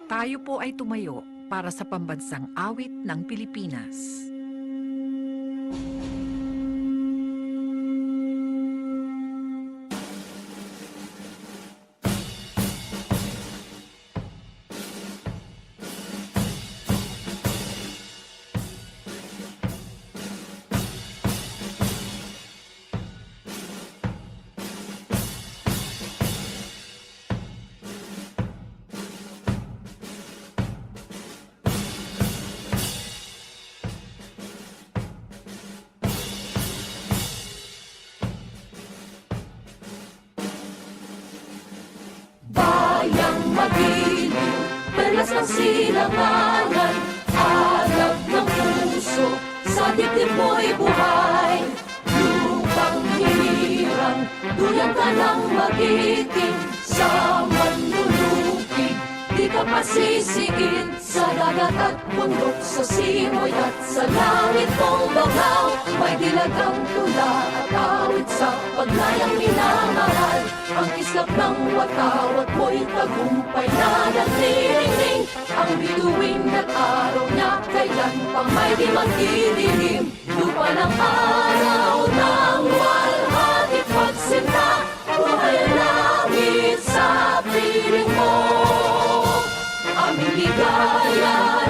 Tayo po ay tumayo para sa pambansang awit ng Pilipinas. Bayang magiliw, perlas ng silanganan, alab ng puso, sa dibdib mo'y buhay. Lupang hirang, duyan ka ng magiting, sa manlulupig, di ka pasisiin. Sa dagat at bundok, sa simoy at sa langit mong bagaw, may dilagang tula at awit sa paglayang minamahal. Ang islap ng watawat mo'y tagumpay na nagniringning. Ang bituin at araw niya kailan pang may di magdidilim. Lupa ng araw ng walhati pagsinta, buhay ang langit sa piling mo. Aming ligaya